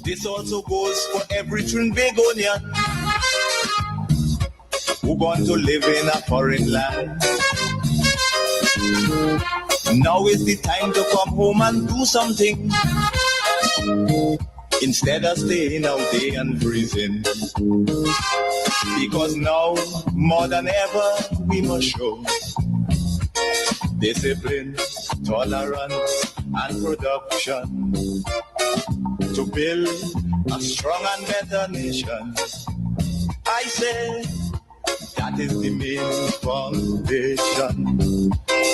This also goes for every Trinbagonian who want to live in a foreign land. Now is the time to come home and do something instead of staying out there and freezing. Because now, more than ever, we must show discipline, tolerance, and production to build a strong and better nation. I say that is the main foundation.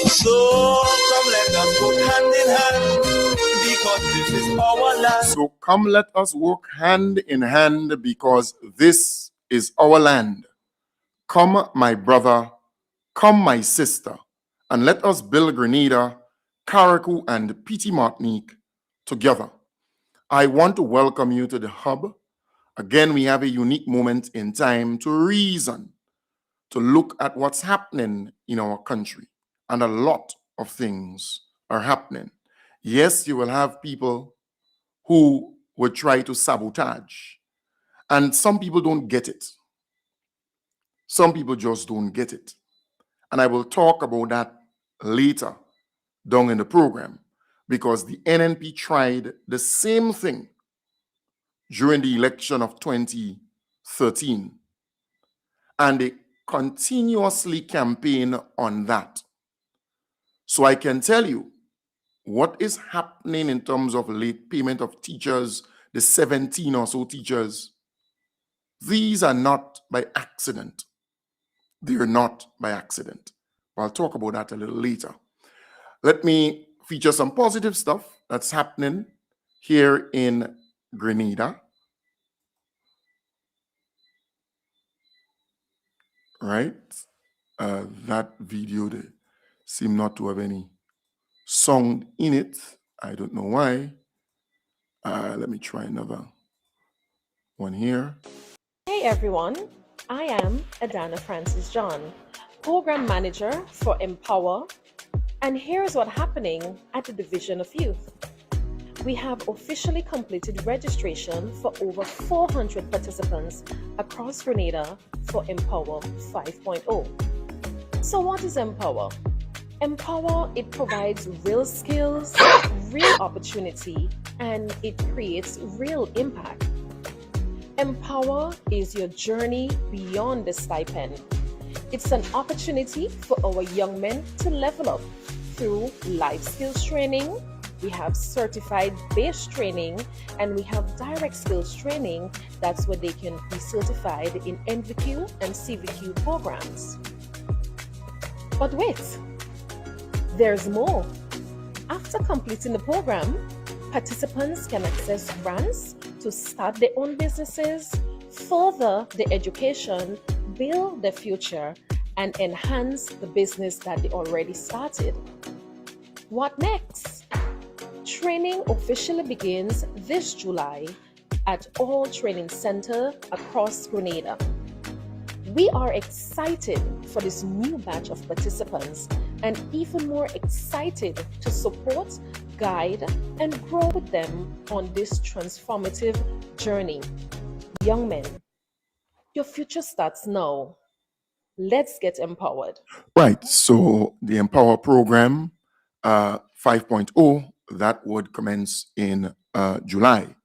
So come let us work hand in hand, because this is our land. So come let us work hand in hand, because this is our land. Come, my brother, come, my sister, and let us build Grenada, Carriacou, and Petite Martinique together. I want to welcome you to the hub. Again, we have a unique moment in time to reason, to look at what's happening in our country. And a lot of things are happening. Yes, you will have people who will try to sabotage. And some people don't get it. Some people just don't get it. And I will talk about that later down in the program, because the NNP tried the same thing during the election of 2013. And they continuously campaign on that. So I can tell you what is happening in terms of late payment of teachers, the 17 or so teachers. These are not by accident. They are not by accident. I'll talk about that a little later. Let me feature some positive stuff that's happening here in Grenada. Right? That video, they seem not to have any sound in it. I don't know why. Let me try another one here. Hey everyone, I am Adana Francis John, Program Manager for Empower, and here's what's happening at the Division of Youth. We have officially completed registration for over 400 participants across Grenada for Empower 5.0. So what is Empower? Empower, it provides real skills, real opportunity, and it creates real impact. Empower is your journey beyond the stipend. It's an opportunity for our young men to level up through life skills training. We have certified base training, and we have direct skills training. That's where they can be certified in NVQ and CVQ programs. But wait, there's more. After completing the program, participants can access grants to start their own businesses, further their education, build their future, and enhance the business that they already started. What next? Training officially begins this July at all training centers across Grenada. We are excited for this new batch of participants, and even more excited to support, guide, and grow with them on this transformative journey. Young men, your future starts now. Let's get empowered. Right. So the Empower program 5.0, that would commence in July.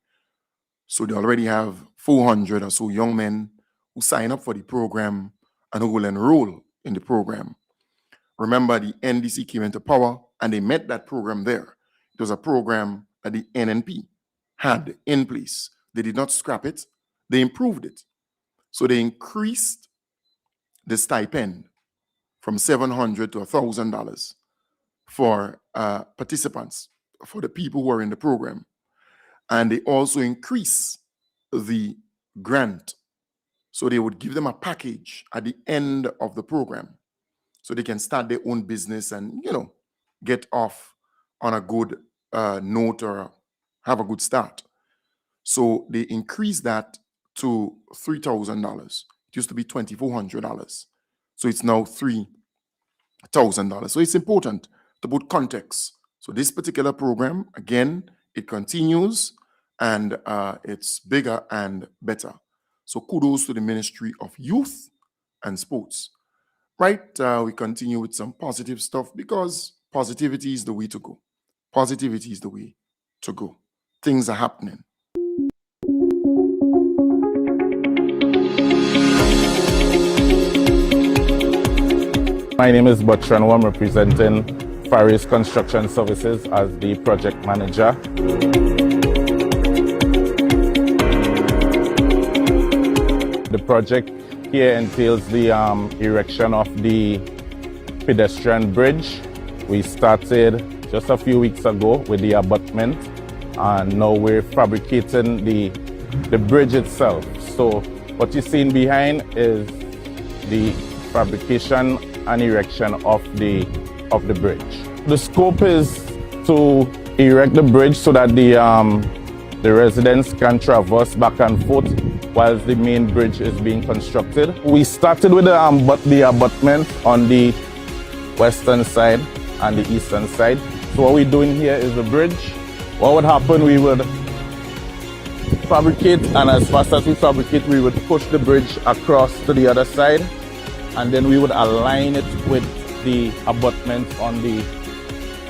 So they already have 400 or so young men who sign up for the program and who will enroll in the program. Remember, the NDC came into power and they met that program there. It was a program that the NNP had in place. They did not scrap it, they improved it. So they increased the stipend from $700 to $1,000 for participants, for the people who are in the program. And they also increased the grant. So they would give them a package at the end of the program so they can start their own business and, get off on a good note or have a good start. So they increased that to $3,000. It used to be $2,400. So it's now $3,000. So it's important to put context. So this particular program, again, it continues and it's bigger and better. So kudos to the Ministry of Youth and Sports. Right, we continue with some positive stuff because positivity is the way to go. Positivity is the way to go. Things are happening. My name is Butchran. I'm representing Faris Construction Services as the project manager. The project here entails the erection of the pedestrian bridge. We started just a few weeks ago with the abutment, and now we're fabricating the bridge itself. So what you're seeing behind is the fabrication and erection of the bridge. The scope is to erect the bridge so that the residents can traverse back and forth whilst the main bridge is being constructed. We started with the abutment on the western side and the eastern side. So what we're doing here is the bridge. What would happen, we would fabricate, and as fast as we fabricate, we would push the bridge across to the other side, and then we would align it with the abutment on the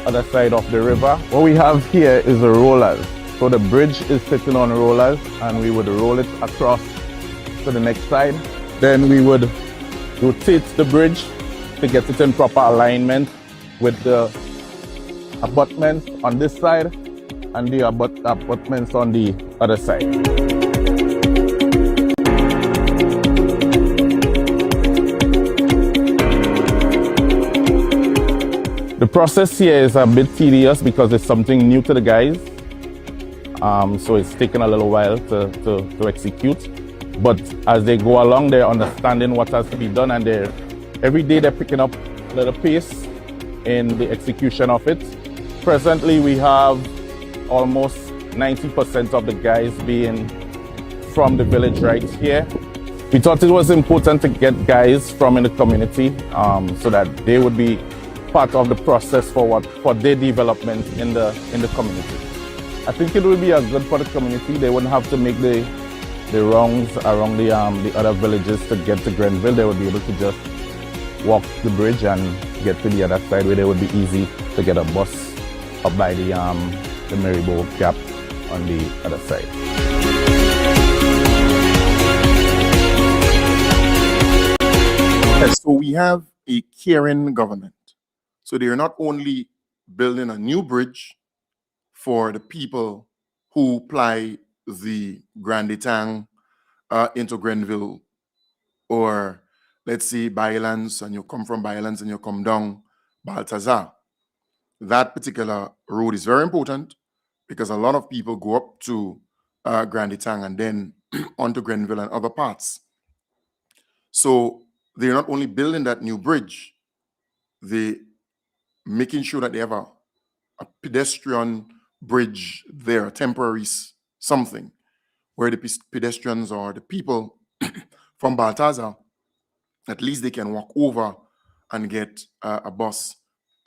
other side of the river. What we have here is the rollers. So the bridge is sitting on rollers, and we would roll it across to the next side. Then we would rotate the bridge to get it in proper alignment with the abutments on this side and the abutments on the other side. The process here is a bit tedious because it's something new to the guys. So it's taken a little while to execute. But as they go along, they're understanding what has to be done, and every day they're picking up a little pace in the execution of it. Presently, we have almost 90% of the guys being from the village right here. We thought it was important to get guys from in the community so that they would be part of the process for their development in the community. I think it would be good for the community. They wouldn't have to make the rounds around the other villages to get to Grenville. They would be able to just walk the bridge and get to the other side, where it would be easy to get a bus up by the Maribo Gap on the other side. Yes, so we have a caring government. So they are not only building a new bridge for the people who ply the Grand Etang into Grenville, or let's say Bylands, and you come from Bylands and you come down Baltazar. That particular road is very important because a lot of people go up to Grand Etang and then onto Grenville and other parts. So they're not only building that new bridge, they're making sure that they have a pedestrian bridge there, temporary something, where the pedestrians or the people from Baltazar, at least they can walk over and get a bus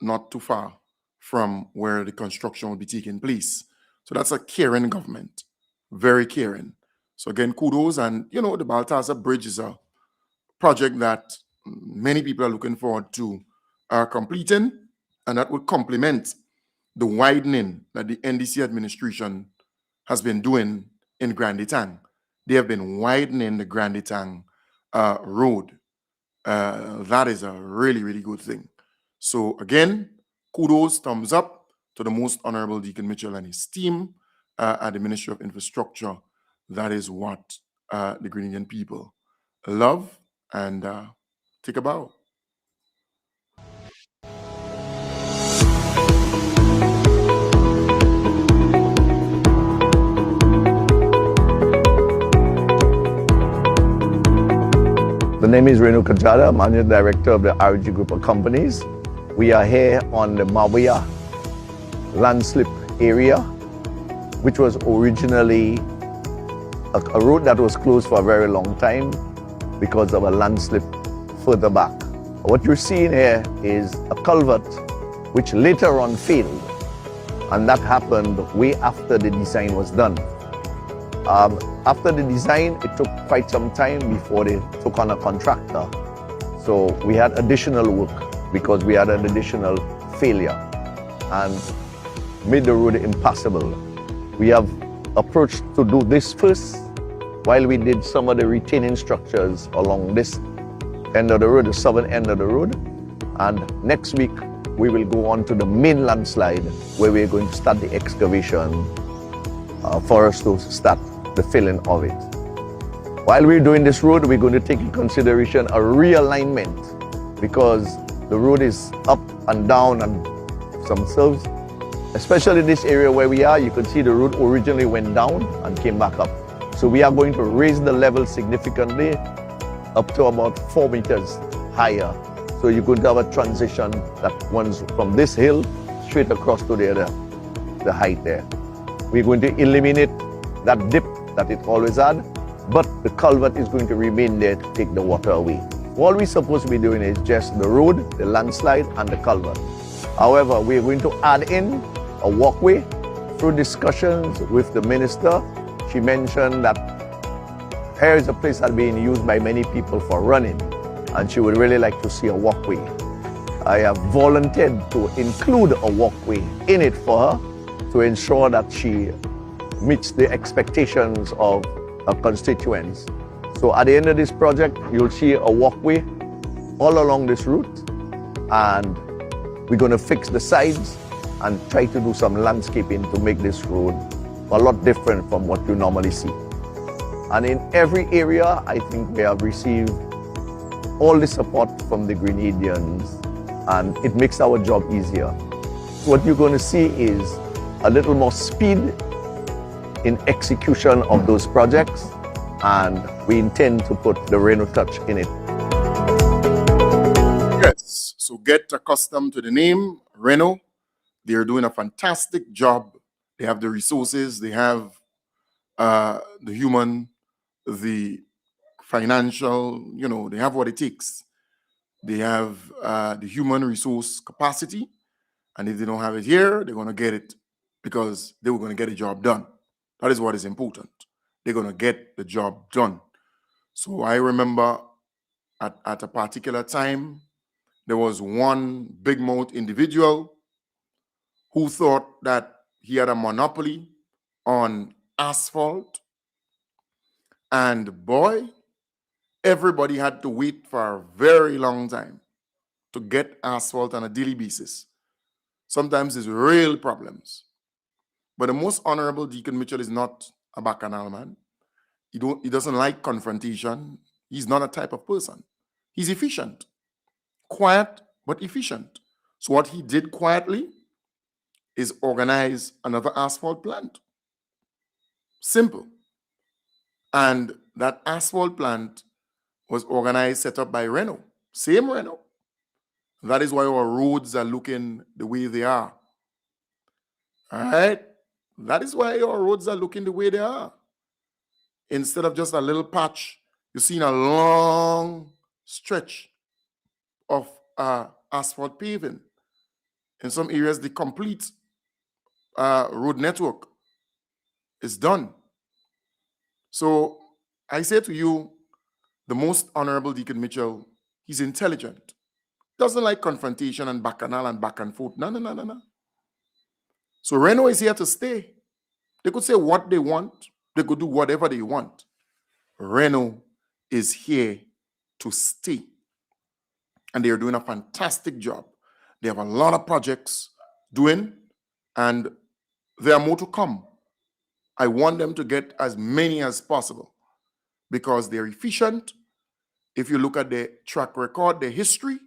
not too far from where the construction will be taking place. So that's a caring government, very caring. So again, kudos. And you know, the Baltazar Bridge is a project that many people are looking forward to completing, and that would complement the widening that the NDC administration has been doing in Grand Etang. They have been widening the Grand Etang road. That is a really, really good thing. So again, kudos, thumbs up to the Most Honorable Deacon Mitchell and his team at the Ministry of Infrastructure. That is what the Grenadian people love, and take a bow. The name is Renu Kajada, Managing Director of the RG Group of Companies. We are here on the Mawia landslip area, which was originally a road that was closed for a very long time because of a landslip further back. What you're seeing here is a culvert which later on failed, and that happened way after the design was done. After the design, it took quite some time before they took on a contractor. So we had additional work because we had an additional failure and made the road impassable. We have approached to do this first while we did some of the retaining structures along this end of the road, the southern end of the road. And next week, we will go on to the main landslide where we're going to start the excavation for us to start the filling of it. While we're doing this road, we're going to take in consideration a realignment because the road is up and down and some curves. Especially this area where we are, you can see the road originally went down and came back up. So we are going to raise the level significantly up to about 4 meters higher. So you're going to have a transition that runs from this hill straight across to the height there. We're going to eliminate that dip that it always had, but the culvert is going to remain there to take the water away. All we're supposed to be doing is just the road, the landslide, and the culvert. However, we're going to add in a walkway. Through discussions with the minister, she mentioned that here is a place that's being used by many people for running, and she would really like to see a walkway. I have volunteered to include a walkway in it for her to ensure that she meets the expectations of her constituents. So at the end of this project, you'll see a walkway all along this route, and we're going to fix the sides and try to do some landscaping to make this road a lot different from what you normally see. And in every area, I think we have received all the support from the Grenadians, and it makes our job easier. What you're going to see is a little more speed in execution of those projects, and we intend to put the Reno touch in it. Yes, so get accustomed to the name, Reno. They're doing a fantastic job. They have the resources, they have the human, the financial, they have what it takes. They have the human resource capacity, and if they don't have it here, they're going to get it because they were going to get the job done. That is what is important. They're going to get the job done. So I remember at a particular time, there was one big mouth individual who thought that he had a monopoly on asphalt. And boy, everybody had to wait for a very long time to get asphalt on a daily basis. Sometimes there's real problems. But the most honorable Deacon Mitchell is not a bacchanal man. He doesn't like confrontation. He's not a type of person. He's efficient. Quiet, but efficient. So what he did quietly is organize another asphalt plant. Simple. And that asphalt plant was organized, set up by Reno. Same Reno. That is why our roads are looking the way they are. All right? That is why our roads are looking the way they are. Instead of just a little patch, you've seen a long stretch of asphalt paving. In some areas, the complete road network is done. So I say to you, the most honorable Deacon Mitchell, he's intelligent. Doesn't like confrontation and bacchanal and back and forth. No. So Reno is here to stay. They could say what they want. They could do whatever they want. Reno is here to stay. And they are doing a fantastic job. They have a lot of projects doing, and there are more to come. I want them to get as many as possible because they're efficient. If you look at their track record, their history,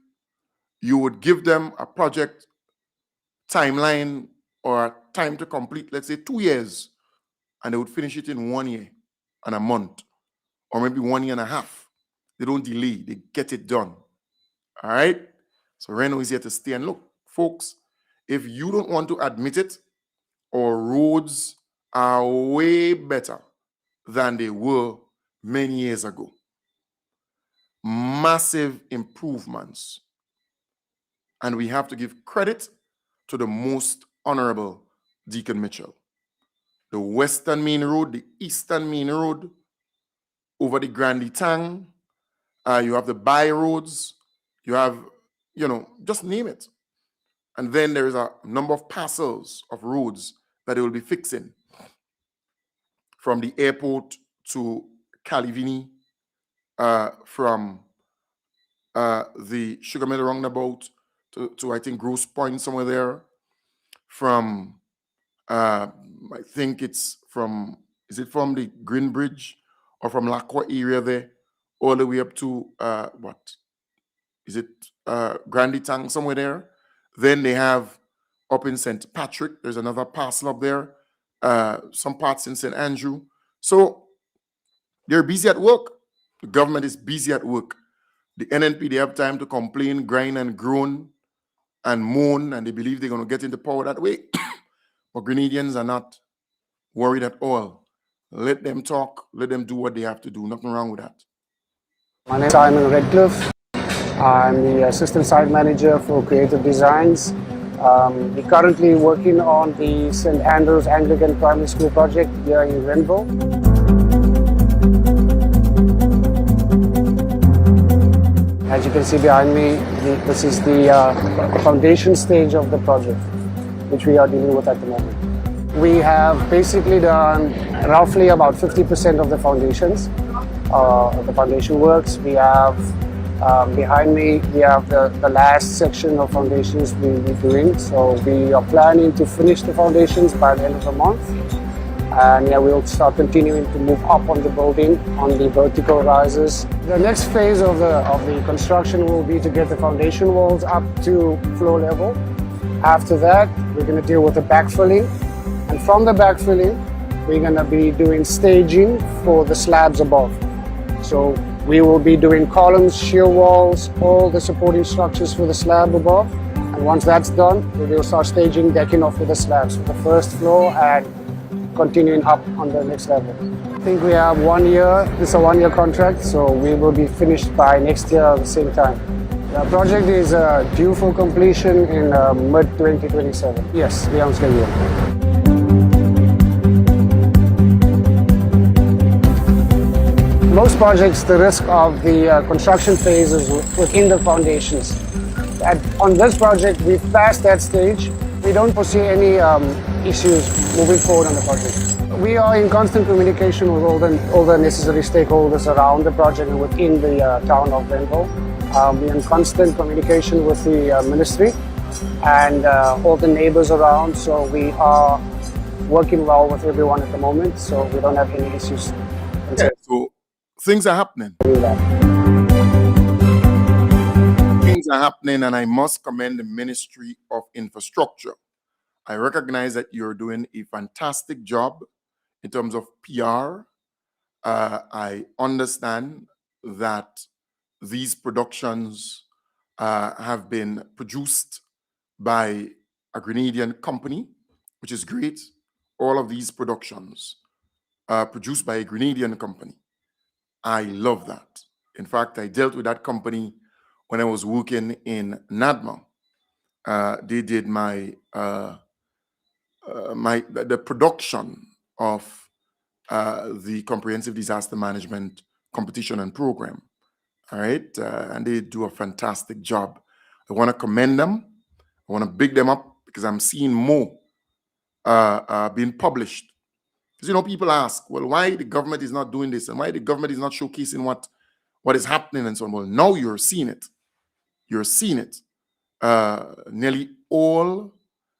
you would give them a project timeline or a time to complete, let's say 2 years, and they would finish it in 1 year and a month, or maybe 1 year and a half. They don't delay, they get it done. All right? So Reno is here to stay. And look, folks, if you don't want to admit it, our roads are way better than they were many years ago. Massive improvements. And we have to give credit to the most honorable Deacon Mitchell. the Western Main Road, the Eastern Main Road, over the Grand Tang. You have the by roads. You have, just name it. And then there is a number of parcels of roads that they will be fixing from the airport to Calivini, from the Sugar Mill roundabout to I think Grosse Point somewhere there. From I think it's from, is it from the Green Bridge or from Lacroix area there, all the way up to what is it, Grand Tang somewhere there. Then they have up in St. Patrick, there's another parcel up there, some parts in St. Andrew. So they're busy at work. The government is busy at work. The NNP, they have time to complain, grind and groan and moan, and they believe they're going to get into power that way. But Grenadians are not worried at all. Let them talk. Let them do what they have to do. Nothing wrong with that. My name is Simon Redcliffe. I'm the Assistant Site Manager for Creative Designs. We're currently working on the St. Andrews Anglican Primary School project here in Renville. As you can see behind me, this is the foundation stage of the project, which we are dealing with at the moment. We have basically done roughly about 50% of the foundations, of the foundation works. We have, behind me, we have the last section of foundations we're doing. So we are planning to finish the foundations by the end of the month. And yeah, we'll start continuing to move up on the building, on the vertical rises. The next phase of the construction will be to get the foundation walls up to floor level. After that, we're going to deal with the backfilling. And from the backfilling, we're going to be doing staging for the slabs above. So we will be doing columns, shear walls, all the supporting structures for the slab above. And once that's done, we will start staging decking off with the slabs for the first floor and continuing up on the next level. I think we have 1 year, this is a 1 year contract, so we will be finished by next year at the same time. The project is due for completion in mid-2027. Yes, we are on schedule. Most projects, the risk of the construction phase is within the foundations. On this project, we've passed that stage. We don't foresee any issues moving forward on the project. We are in constant communication with all the necessary stakeholders around the project and within the town of Renville. We're in constant communication with the ministry and all the neighbors around, so we are working well with everyone at the moment, so we don't have any issues. Yeah, so things are happening. Things are happening, and I must commend the Ministry of Infrastructure. I recognize that you're doing a fantastic job in terms of PR. I understand that these productions have been produced by a Grenadian company, which is great. All of these productions are produced by a Grenadian company. I love that. In fact, I dealt with that company when I was working in NADMA. They did the production of the Comprehensive Disaster Management Competition and Program. All right, and they do a fantastic job. I want to commend them. I want to big them up because I'm seeing more being published. Because people ask, well, why the government is not doing this and why the government is not showcasing what is happening and so on. Well, now you're seeing it. You're seeing it. Nearly all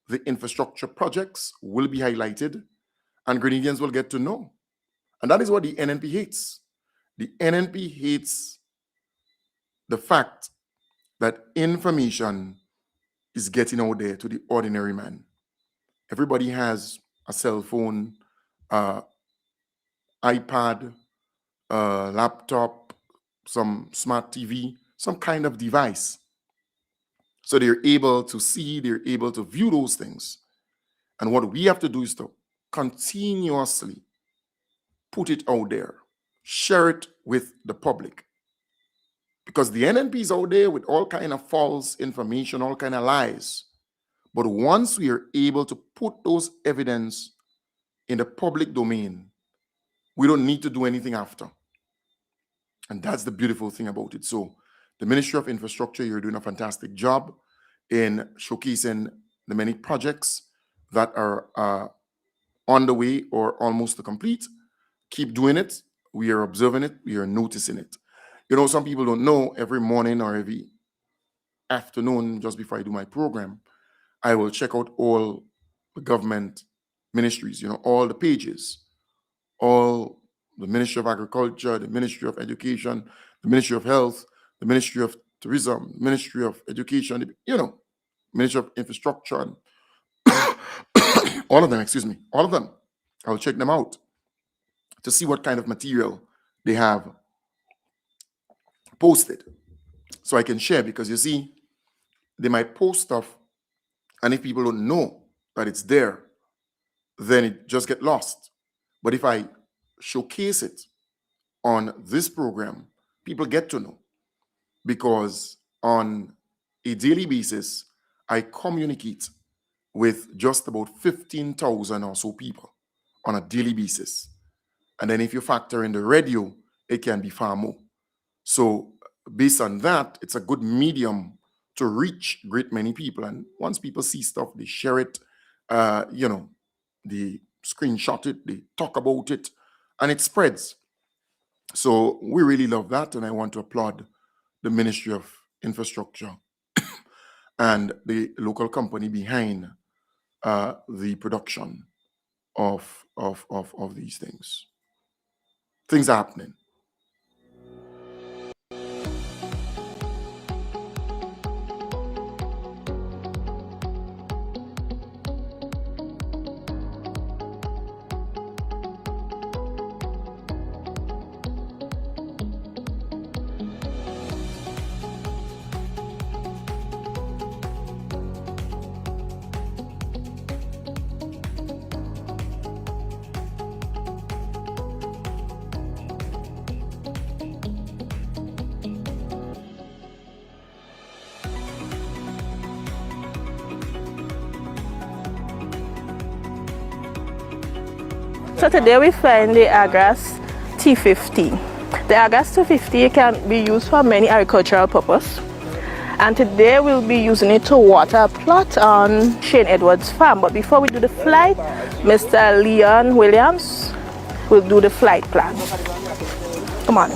the infrastructure projects will be highlighted and Grenadians will get to know. And that is what the NNP hates. The NNP hates the fact that information is getting out there to the ordinary man. Everybody has a cell phone, iPad, laptop, some smart TV, some kind of device. So they're able to see, they're able to view those things. And what we have to do is to continuously put it out there, share it with the public. Because the NNP is out there with all kind of false information, all kind of lies. But once we are able to put those evidence in the public domain, we don't need to do anything after. And that's the beautiful thing about it. So the Ministry of Infrastructure, you're doing a fantastic job in showcasing the many projects that are on the way or almost to complete. Keep doing it. We are observing it. We are noticing it. You know, some people don't know, every morning or every afternoon, just before I do my program, I will check out all the government ministries, you know, all the pages, all the Ministry of Agriculture, the Ministry of Education, the Ministry of Health, the Ministry of Tourism, the Ministry of Education, you know, Ministry of Infrastructure, and all of them. I'll check them out to see what kind of material they have posted so I can share, because you see, they might post stuff, and if people don't know that it's there, then it just get lost. But if I showcase it on this program, people get to know, because on a daily basis, I communicate with just about 15,000 or so people on a daily basis. And then if you factor in the radio, it can be far more. So based on that, it's a good medium to reach great many people. And once people see stuff, they share it, you know, they screenshot it, they talk about it, and it spreads. So we really love that, and I want to applaud the Ministry of Infrastructure and the local company behind the production of these things. Things are happening. So today we find the Agrass T50. The Agrass T50 can be used for many agricultural purposes. And today we'll be using it to water a plot on Shane Edwards' farm. But before we do the flight, Mr. Leon Williams will do the flight plan. Come on.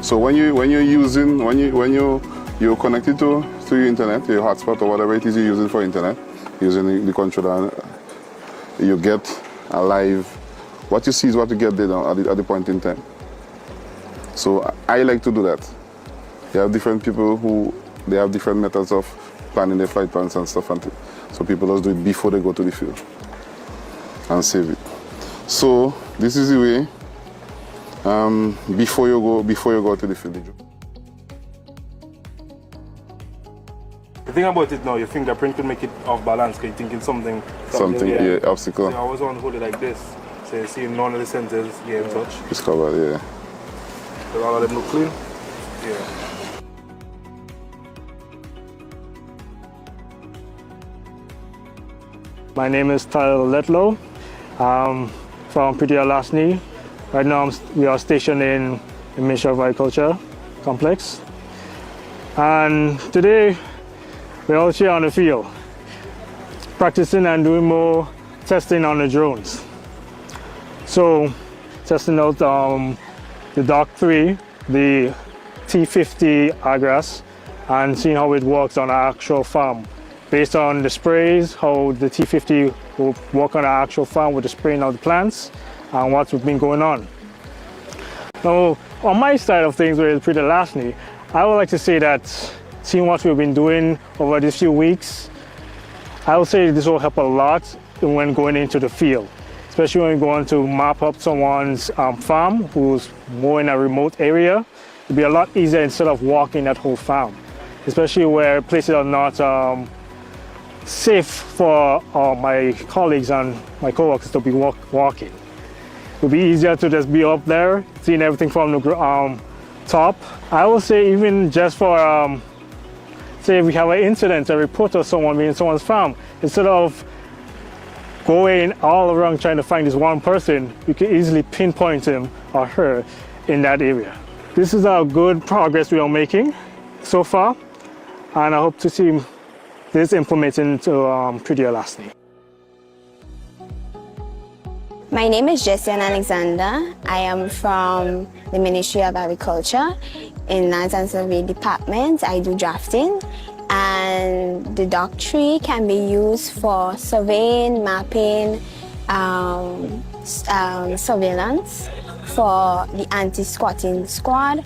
So when you're connected to your internet, your hotspot or whatever it is you're using for internet, using the controller, you get a live. What you see is what you get there at the point in time. So I like to do that. You have different people who they have different methods of planning their flight plans and stuff, so people just do it before they go to the field and save it. So this is the way. Before you go to the field. The thing about it now, your fingerprint could make it off balance because you're thinking something yeah, obstacle. So I always want to hold it like this. So you see none of the sensors get in touch. It's covered, yeah. So all of them look clean. Yeah. My name is Tyler Letlow. I'm from Prithia Lasni. Right now we are stationed in the Ministry of Agriculture complex. And today we're out here on the field. practicing and doing more testing on the drones. So testing out the Dock 3, the T50 Agras, and seeing how it works on our actual farm. Based on the sprays, how the T50 will work on our actual farm with the spraying of the plants and what's been going on. Now, on my side of things with Pretty Lasny, I would like to say that seeing what we've been doing over these few weeks, I would say this will help a lot when going into the field, especially when going to map up someone's farm who's more in a remote area. It'll be a lot easier instead of walking that whole farm, especially where places are not safe for my colleagues and my co-workers to be walking. It'll be easier to just be up there, seeing everything from the top. I would say even just for, say if we have an incident, a report of someone being in someone's farm, instead of going all around trying to find this one person, you can easily pinpoint him or her in that area. This is a good progress we are making so far, and I hope to see this implemented into Pretty Lasny. My name is Jessian Alexander. I am from the Ministry of Agriculture in Lands and Survey Department. I do drafting, and the Dock 3 can be used for surveying, mapping, surveillance for the anti-squatting squad.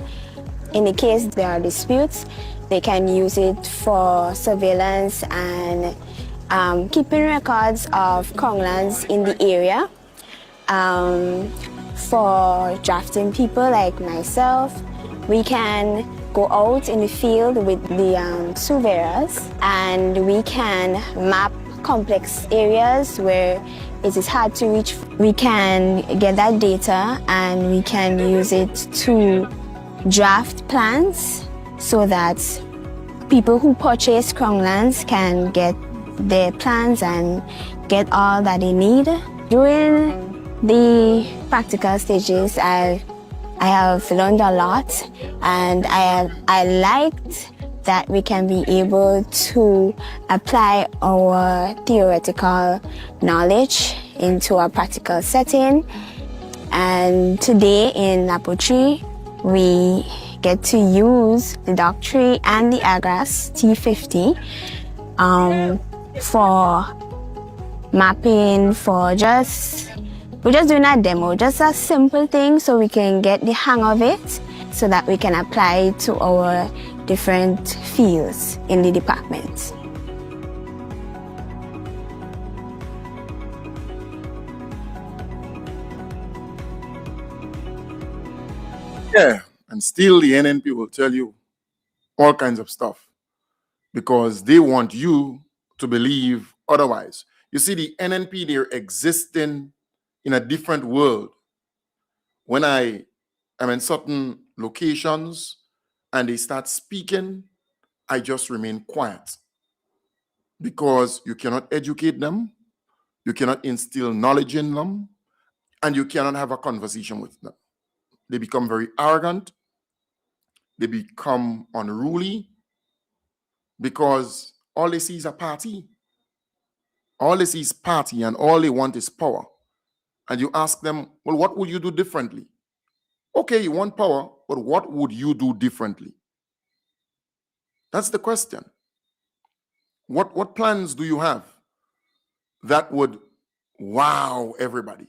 In the case there are disputes, they can use it for surveillance and keeping records of crownlands in the area. For drafting people like myself, we can go out in the field with the surveyors, and we can map complex areas where it is hard to reach. We can get that data and we can use it to draft plans so that people who purchase crownlands can get their plans and get all that they need. During the practical stages, I have learned a lot, and I liked that we can be able to apply our theoretical knowledge into a practical setting. And today in Napo 3, we get to use the Dock 3 and the Agras T50 for mapping, we're just doing a demo, just a simple thing so we can get the hang of it so that we can apply it to our different fields in the department. Yeah, and still the NNP will tell you all kinds of stuff because they want you to believe otherwise. You see, the NNP, they're existing in a different world. When I am in certain locations and they start speaking, I just remain quiet because you cannot educate them, you cannot instill knowledge in them, and you cannot have a conversation with them. They become very arrogant, they become unruly because all they see is a party. All they see is party and all they want is power. And you ask them, well, what would you do differently? Okay, you want power, but what would you do differently? That's the question. What plans do you have that would wow everybody,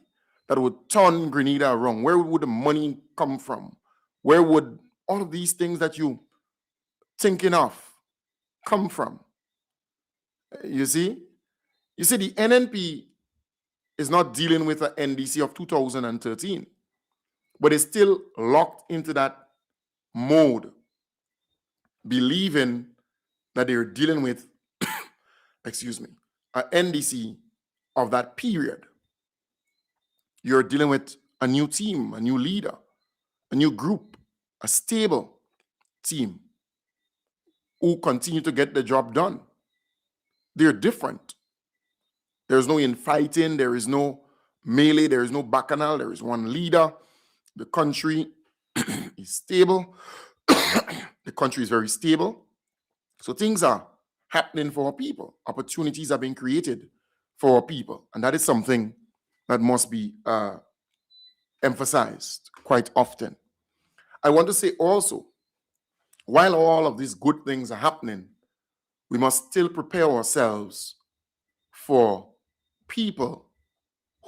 that would turn Grenada around? Where would the money come from? Where would all of these things that you thinking of come from? You see, the NNP is not dealing with an NDC of 2013, but it's still locked into that mode, believing that they're dealing with, excuse me, an NDC of that period. You're dealing with a new team, a new leader, a new group, a stable team who continue to get the job done. They're different. There's no infighting, there is no melee, there is no bacchanal, there is one leader. The country is stable. The country is very stable. So things are happening for our people. Opportunities are being created for our people. And that is something that must be emphasized quite often. I want to say also, while all of these good things are happening, we must still prepare ourselves for people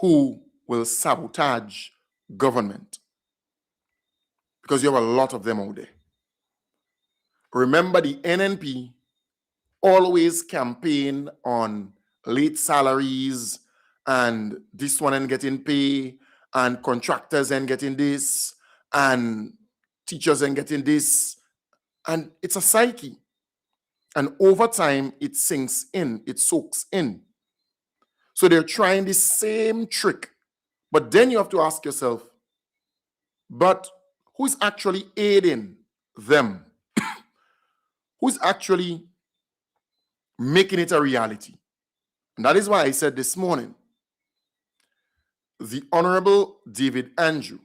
who will sabotage government, because you have a lot of them out there. Remember, the NNP always campaign on late salaries and this one and getting pay and contractors and getting this and teachers and getting this. And it's a psyche. And over time, it sinks in, it soaks in. So they're trying the same trick. But then you have to ask yourself, but who's actually aiding them? Who's actually making it a reality? And that is why I said this morning, the Honorable David Andrew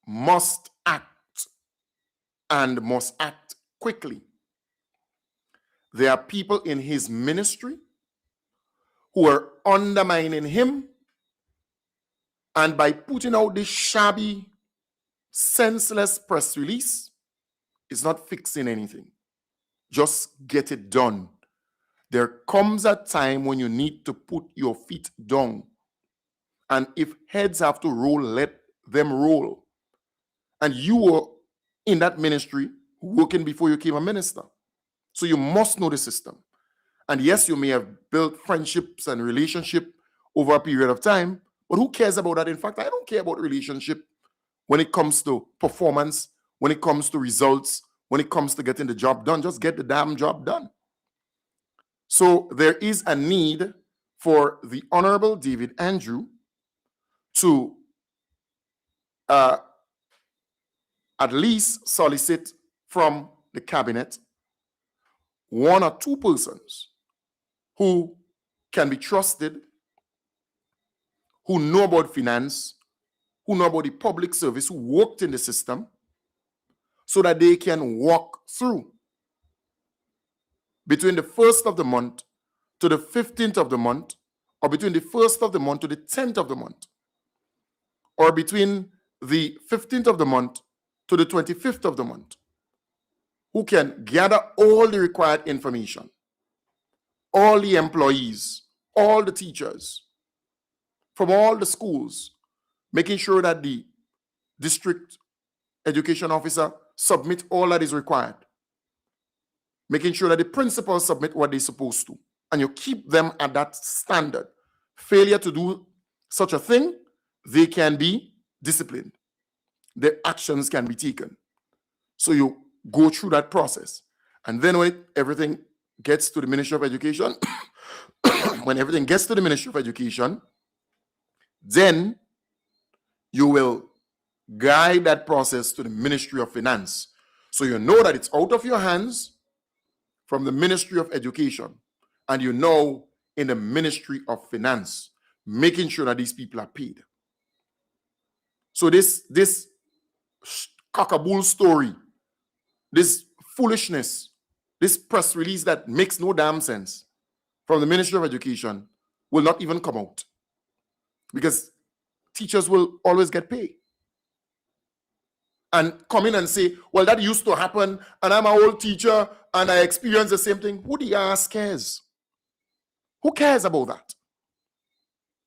must act, and must act quickly. There are people in his ministry who are undermining him, and by putting out this shabby, senseless press release, it's not fixing anything. Just get it done. There comes a time when you need to put your feet down. And if heads have to roll, let them roll. And you were in that ministry working before you became a minister. So you must know the system. And yes, you may have built friendships and relationship over a period of time, but who cares about that? In fact, I don't care about relationship when it comes to performance, when it comes to results, when it comes to getting the job done. Just get the damn job done. So there is a need for the Honorable David Andrew to at least solicit from the cabinet one or two persons who can be trusted, who know about finance, who know about the public service, who worked in the system, so that they can walk through between the 1st of the month to the 15th of the month, or between the 1st of the month to the 10th of the month, or between the 15th of the month to the 25th of the month, who can gather all the required information, all the employees, all the teachers, from all the schools, making sure that the district education officer submit all that is required, making sure that the principals submit what they're supposed to, and you keep them at that standard. Failure to do such a thing, they can be disciplined. Their actions can be taken. So you go through that process. And then when everything gets to the Ministry of Education, when everything gets to the Ministry of Education, then you will guide that process to the Ministry of Finance. So you know that it's out of your hands from the Ministry of Education, and you know in the Ministry of Finance, making sure that these people are paid. So this cockabool story, this foolishness, this press release that makes no damn sense from the Ministry of Education will not even come out, because teachers will always get paid. And come in and say, well, that used to happen, and I'm an old teacher, and I experienced the same thing. Who the ass cares? Who cares about that?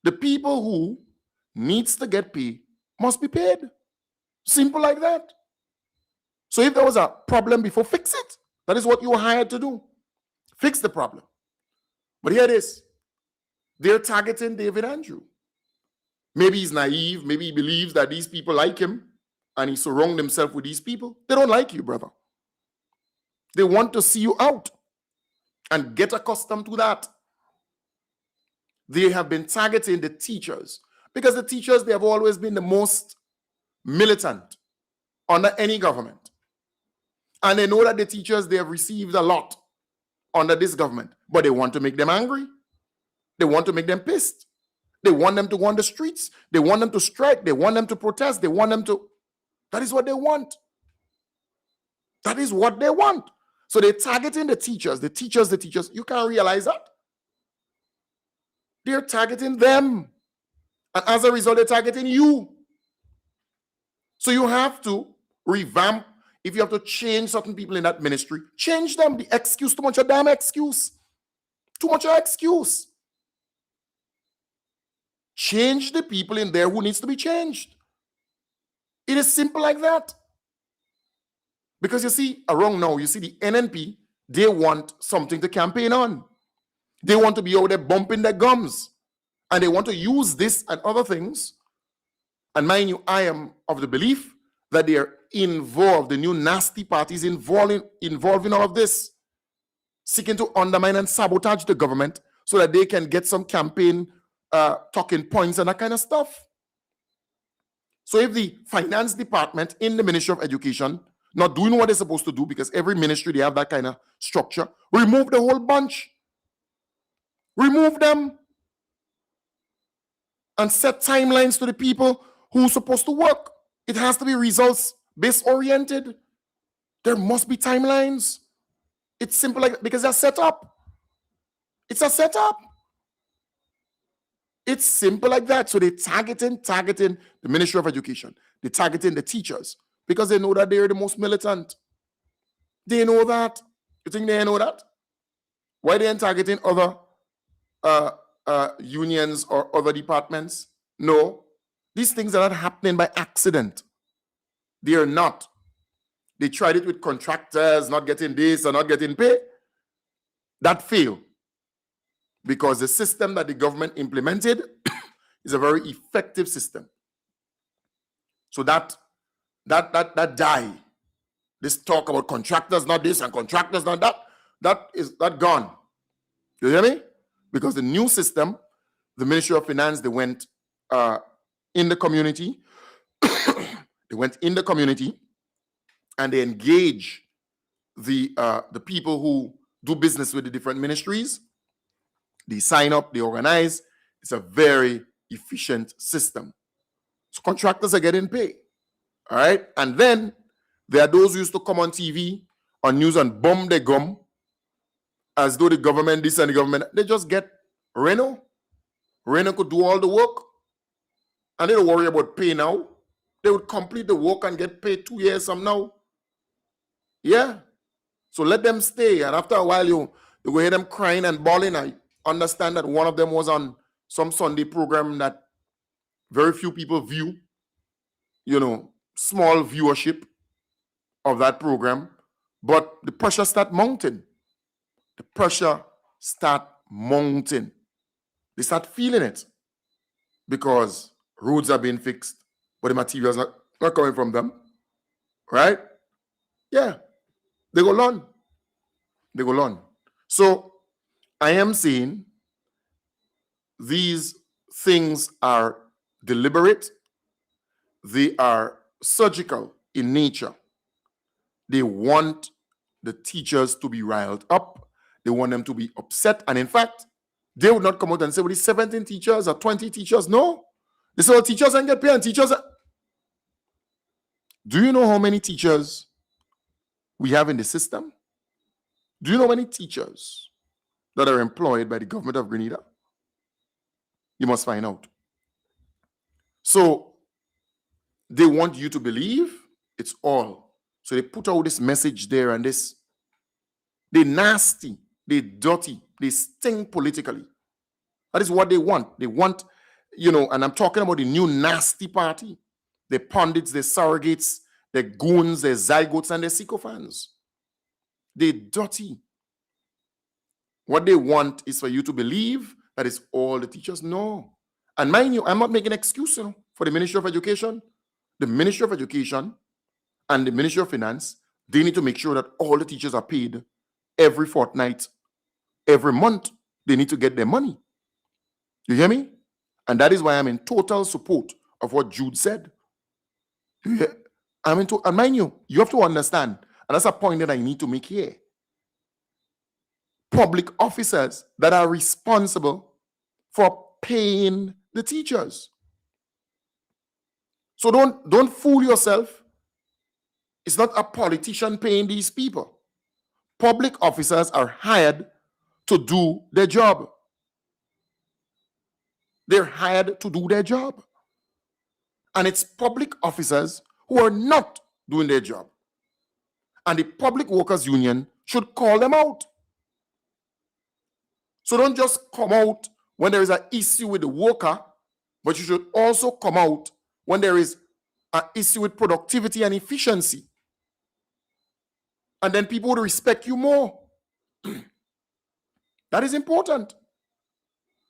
The people who needs to get paid must be paid. Simple like that. So if there was a problem before, fix it. That is what you were hired to do. Fix the problem. But here it is. They're targeting David Andrew. Maybe he's naive. Maybe he believes that these people like him, and he surrounded himself with these people. They don't like you, brother. They want to see you out, and get accustomed to that. They have been targeting the teachers, because the teachers, they have always been the most militant under any government. And they know that the teachers, they have received a lot under this government, but they want to make them angry. They want to make them pissed. They want them to go on the streets. They want them to strike. They want them to protest. They want them to... That is what they want. That is what they want. So they're targeting the teachers. You can't realize that. They're targeting them. And as a result, they're targeting you. So you have to revamp. If you have to change certain people in that ministry, change them. The excuse, too much of damn excuse. Too much of excuse. Change the people in there who needs to be changed. It is simple like that. Because you see, around now, you see the NNP, they want something to campaign on. They want to be out there bumping their gums. And they want to use this and other things. And mind you, I am of the belief that they are involved, the new nasty parties involved in all of this, seeking to undermine and sabotage the government so that they can get some campaign talking points and that kind of stuff. So if the finance department in the Ministry of Education not doing what they're supposed to do, because every ministry, they have that kind of structure, remove the whole bunch. Remove them. And set timelines to the people who are supposed to work. It has to be results-based oriented. There must be timelines. It's simple like because they're set up. It's a setup. It's simple like that. So they're targeting the Ministry of Education. They're targeting the teachers because they know that they're the most militant. They know that. You think they know that? Why they ain't targeting other unions or other departments? No. These things are not happening by accident. They are not. They tried it with contractors, not getting this or not getting pay. That failed. Because the system that the government implemented is a very effective system. So that die. This talk about contractors not this and contractors not that, that gone. You hear me? Because the new system, the Ministry of Finance, they went in the community. They went in the community and they engage the people who do business with the different ministries. They sign up, they organize. It's a very efficient system. So contractors are getting paid. All right? And then there are those who used to come on TV, on news and bum their gum as though the government, this and the government, they just get Reno. Reno could do all the work. And they don't worry about pay now. They would complete the work and get paid 2 years from now. Yeah. So let them stay. And after a while, you go hear them crying and bawling. I understand that one of them was on some Sunday program that very few people view. You know, small viewership of that program. But the pressure start mounting. The pressure start mounting. They start feeling it because roads are being fixed, but the materials not coming from them. Right? Yeah. They go on. They go on. So I am saying these things are deliberate. They are surgical in nature. They want the teachers to be riled up. They want them to be upset. And in fact, they would not come out and say, well, these 17 teachers or 20 teachers. No. They say, well, teachers don't get paid and teachers are... Do you know how many teachers we have in the system? Do you know how many teachers that are employed by the government of Grenada? You must find out. So they want you to believe it's all. So they put out this message there and this. They're nasty, they're dirty, they stink politically. That is what they want. They want, you know, and I'm talking about the new nasty party. They're pundits, they're surrogates, they're goons, they're zygotes, and they're sycophants. They're dirty. What they want is for you to believe that it's all the teachers. No. And mind you, I'm not making an excuse for the Ministry of Education. The Ministry of Education and the Ministry of Finance, they need to make sure that all the teachers are paid every fortnight, every month. They need to get their money. You hear me? And that is why I'm in total support of what Jude said. And mind you, you have to understand, and that's a point that I need to make here. Public officers that are responsible for paying the teachers. So don't fool yourself. It's not a politician paying these people. Public officers are hired to do their job. They're hired to do their job. And it's public officers who are not doing their job. And the Public Workers Union should call them out. So don't just come out when there is an issue with the worker, but you should also come out when there is an issue with productivity and efficiency. And then people will respect you more. That is important.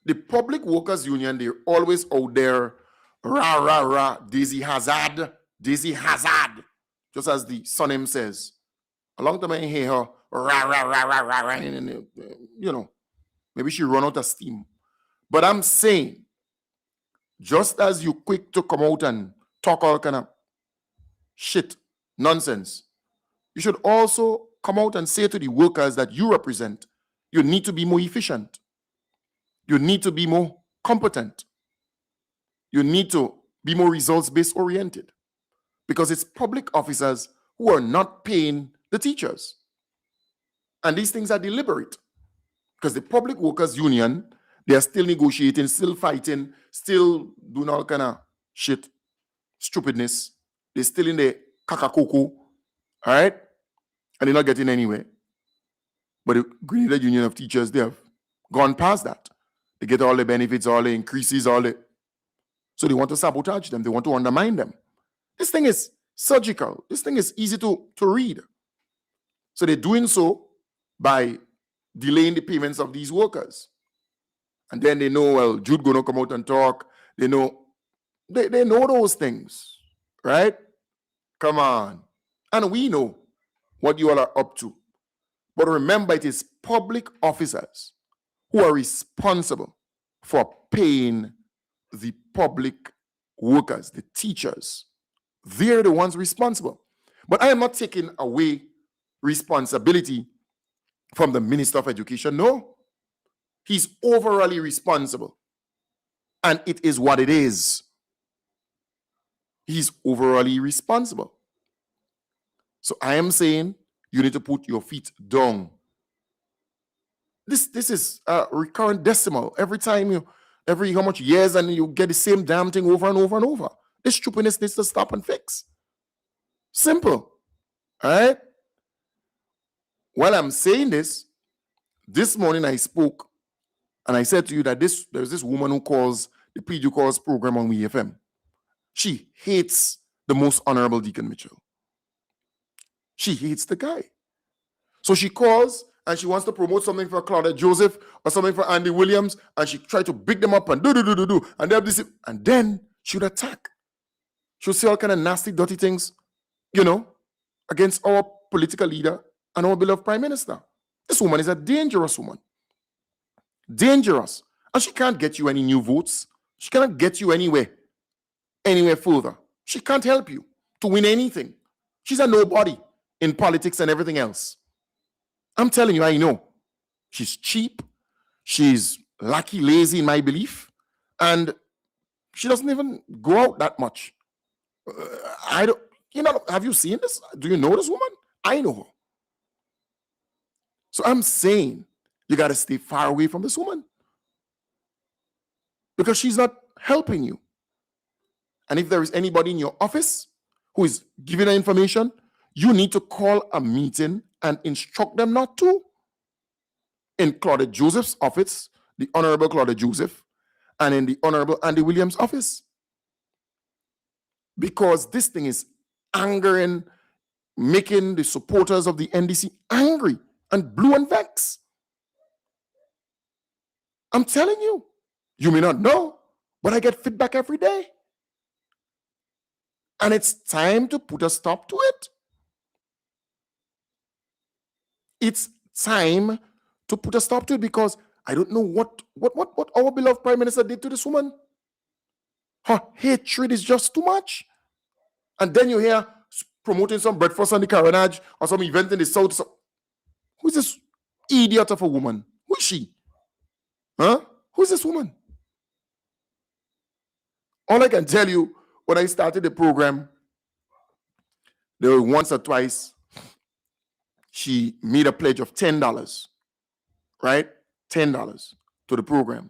The Public Workers Union, they're always out there, rah, rah, rah, Daisy Hazard, just as the son him says. A long time I hear her, rah, rah, rah, rah, rah, rah, and, you know, maybe she run out of steam. But I'm saying, just as you quick to come out and talk all kind of shit, nonsense, you should also come out and say to the workers that you represent, you need to be more efficient. You need to be more competent. You need to be more results-based oriented, because it's public officers who are not paying the teachers. And these things are deliberate, because the Public Workers Union, they are still negotiating, still fighting, still doing all kind of shit, stupidness. They're still in the kakakoko, all right? And they're not getting anywhere. But the Grenada Union of Teachers, they have gone past that. They get all the benefits, all the increases, all the... So they want to sabotage them. They want to undermine them. This thing is surgical. This thing is easy to read. So they're doing so by delaying the payments of these workers. And then they know, well, Jude gonna come out and talk. They know those things, right? Come on. And we know what you all are up to. But remember, it is public officers who are responsible for paying the public workers, the teachers. They're the ones responsible. But I am not taking away responsibility from the Minister of Education. No. He's overall responsible. And it is what it is. He's overall responsible. So I am saying you need to put your feet down. This is a recurrent decimal. Every time every how much years, and you get the same damn thing over and over and over. This stupidness needs to stop and fix. Simple. All right? While I'm saying this morning I spoke and I said to you that there's this woman who calls the PG Calls program on WeFM. She hates the Most Honorable Deacon Mitchell. She hates the guy. So she calls and she wants to promote something for Claudette Joseph or something for Andy Williams, and she tried to big them up and do, and they have this, and then she would attack. She would say all kind of nasty, dirty things, against our political leader and our beloved Prime Minister. This woman is a dangerous woman. Dangerous. And she can't get you any new votes. She cannot get you anywhere further. She can't help you to win anything. She's a nobody in politics and everything else. I'm telling you, I know. She's cheap. She's lucky, lazy in my belief. And she doesn't even go out that much. Have you seen this? Do you know this woman? I know her. So I'm saying you got to stay far away from this woman, because she's not helping you. And if there is anybody in your office who is giving her information, you need to call a meeting and instruct them not to. In Claudette Joseph's office, the Honorable Claudette Joseph, and in the Honorable Andy Williams' office. Because this thing is angering, making the supporters of the NDC angry and blue and vexed. I'm telling you, you may not know, but I get feedback every day. And it's time to put a stop to it. It's time to put a stop to it, because I don't know what our beloved Prime Minister did to this woman. Her hatred is just too much. And then you hear promoting some breakfast on the Carenage or some event in the South. Who's this idiot of a woman? Who is she? Huh? Who's this woman? All I can tell you, when I started the program, there were once or twice she made a pledge of $10, right? $10 to the program.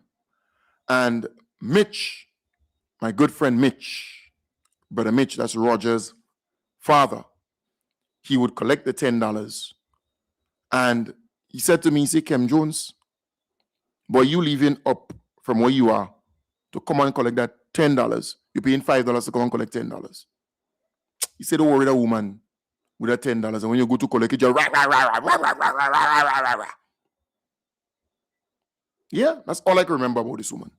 And Mitch, my good friend Mitch, Brother Mitch, that's Roger's father, he would collect the $10. And he said to me, he said, Kem Jones, boy, you leaving up from where you are to come and collect that $10. You're paying $5 to come and collect $10. He said, don't worry, that woman with that $10. And when you go to collect it, you're rah, rah, rah, rah, rah, rah, rah, rah, rah, rah, rah, rah. Yeah, that's all I can remember about this woman.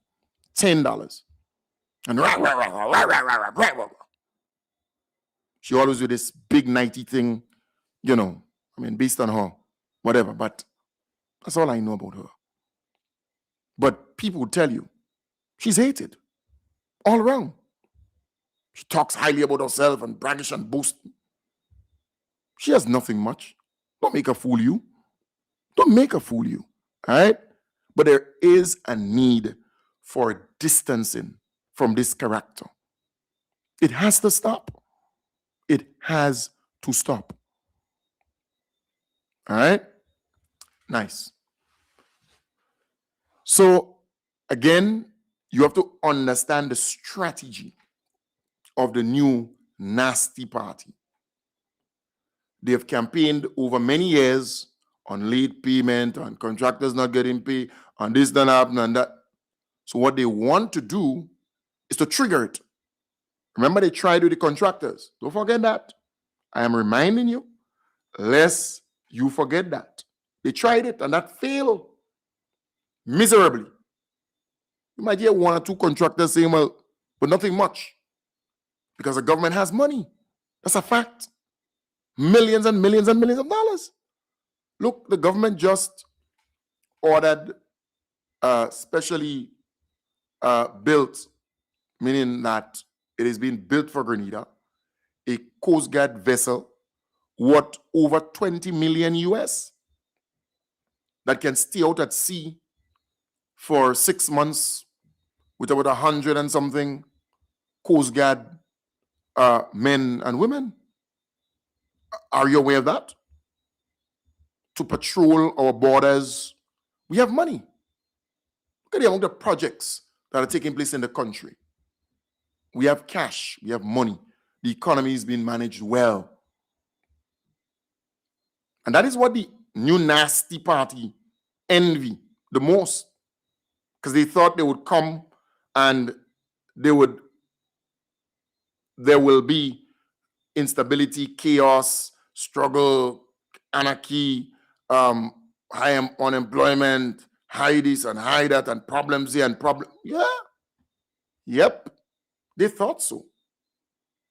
$10. And rah, rah, rah, rah, rah, rah, rah, rah, rah, rah. She always do this big nighty thing, you know, I mean, based on her, whatever, but that's all I know about her. But people will tell you, she's hated all around. She talks highly about herself and braggish and boasting. She has nothing much. Don't make her fool you. Don't make her fool you, all right? But there is a need for distancing from this character. It has to stop. It has to stop. All right? Nice. So, again, you have to understand the strategy of the new nasty party. They have campaigned over many years on late payment, on contractors not getting paid, on this, that, happen, and that. So what they want to do is to trigger it. Remember, they tried with the contractors. Don't forget that. I am reminding you, lest you forget that. They tried it, and that failed miserably. You might hear one or two contractors saying, well, but nothing much, because the government has money. That's a fact. Millions and millions and millions of dollars. Look, the government just ordered specially built, meaning that it is being built for Grenada, a Coast Guard vessel worth over 20 million US that can stay out at sea for 6 months with about 100 and something Coast Guard men and women. Are you aware of that? To patrol our borders, we have money. Look at the amount of projects that are taking place in the country. We have cash, we have money. The economy is being managed well. And that is what the new nasty party envy the most. Because they thought they would come and there will be instability, chaos, struggle, anarchy, high unemployment, high this and high that, and problems here and problems. Yeah. Yep. They thought so.